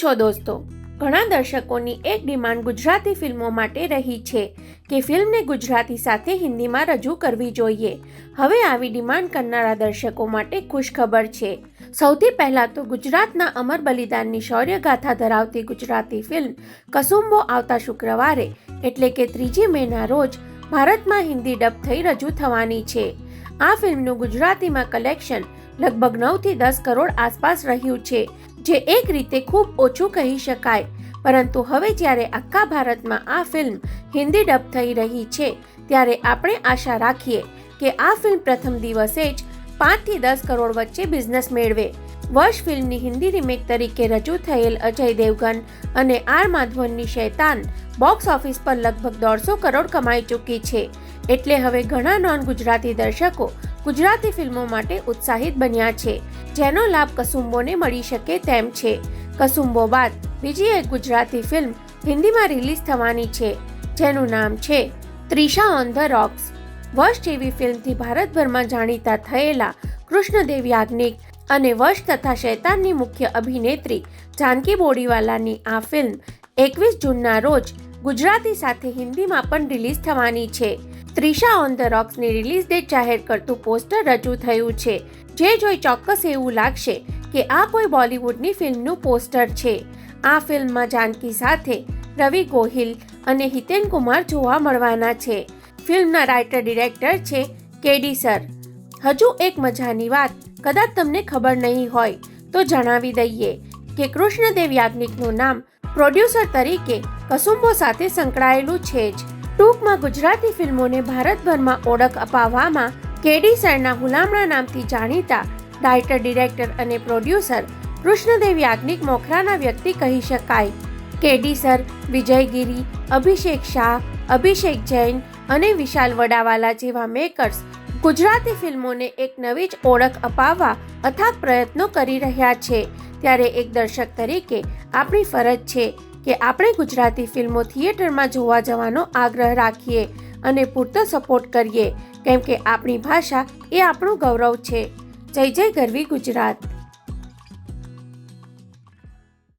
છો દોસ્તો? ઘણા દર્શકોની એક ડિમાન્ડ ગુજરાતી ફિલ્મો માટે રહી છે કે ફિલ્મને ગુજરાતી સાથે હિન્દીમાં રજૂ કરવી જોઈએ. હવે આવી ડિમાન્ડ કરનારા દર્શકો માટે ખુશખબર છે. સૌથી પહેલાં તો ગુજરાતના અમર બલિદાનની શૌર્યગાથા ધરાવતી ગુજરાતી ફિલ્મ કસુંબો આવતા શુક્રવારે એટલે કે 3 મેના રોજ ભારતમાં હિન્દી ડબ થઈ રજૂ થવાની છે. આ ફિલ્મનું ગુજરાતીમાં કલેક્શન લગભગ 9 થી 10 કરોડ આસપાસ રહ્યું છે, જે એક રીતે ખૂબ ઓછું કહી શકાય. પરંતુ હવે જ્યારે આખા ભારતમાં આ ફિલ્મ હિન્દી ડબ થઈ રહી છે, ત્યારે આપણે આશા રાખીએ કે આ ફિલ્મ પ્રથમ દિવસે જ 5 થી 10 કરોડ વચ્ચે બિઝનેસ મેળવે. વર્ષ ફિલ્મની હિન્દી રીમેક તરીકે રજૂ થયેલ અજય દેવગન અને આર માધવનની શૈતાન બોક્સ ઓફિસ પર લગભગ 150 કરોડ કમાઈ ચૂકી છે. એટલે હવે ઘણા નોન ગુજરાતી દર્શકો ગુજરાતી ફિલ્મો માટે ઉત્સાહિત બન્યા છે, જેનો લાભ કસુંબોને મળી શકે તેમ છે. કસુંબો બાદ બીજી એક ગુજરાતી ફિલ્મ હિન્દીમાં રિલીઝ થવાની છે, જેનું નામ છે ત્રિશા ઓન ધ રોક્સ. વશ જેવી ફિલ્મથી ભારતભરમાં જાણીતા થયેલા કૃષ્ણદેવ યાજ્ઞિક અને વશ તથા શૈતાનની મુખ્ય અભિનેત્રી જાનકી બોડીવાલાની આ ફિલ્મ 21 જૂનના રોજ ગુજરાતી સાથે હિન્દીમાં પણ રિલીઝ થવાની છે. ત્રિશા ઓન ધ રોક્સની રિલીઝ ડેટ જાહેર કરતું પોસ્ટર રજૂ થયું છે, જે જોઈ ચોક્કસ એવું લાગશે કે આ કોઈ બોલિવૂડની ફિલ્મનું પોસ્ટર છે. આ ફિલ્મમાં જાનકી સાથે રવિ ગોહિલ અને હિતેન કુમાર જોવા મળવાના છે. ફિલ્મના રાઇટર ડિરેક્ટર છે કેડી સર. હજુ એક મજાની વાત કદાચ તમને ખબર નહીં હોય તો જણાવી દઈએ કે કૃષ્ણદેવ યાજ્ઞિકનું નામ પ્રોડ્યુસર તરીકે કસુંબો સાથે સંકળાયેલું છે જ. ટૂંકમાં ગુજરાતી ફિલ્મોને ભારતભરમાં ઓળખ અપાવવામાં કેડી સરના હુલામણા નામથી જાણીતા રાઇટર ડિરેક્ટર અને પ્રોડ્યુસર કૃષ્ણદેવ યાજ્ઞિક મોખરાના વ્યક્તિ કહી શકાય. કેડી સર વિજયગીરી, અભિષેક શાહ, અભિષેક જૈન અને વિશાલ વડાવાલા જેવા મેકર્સ ગુજરાતી ફિલ્મોને એક નવી જ ઓળખ અપાવવા અથાગ પ્રયત્નો કરી રહ્યા છે. ત્યારે એક દર્શક તરીકે આપણી ફરજ છે કે આપણે ગુજરાતી ફિલ્મો થિયેટરમાં જોવા જવાનો આગ્રહ રાખીએ અને પૂરતો સપોર્ટ કરીએ, કેમ કે આપણી ભાષા એ આપણું ગૌરવ છે. જય જય ગરવી ગુજરાત.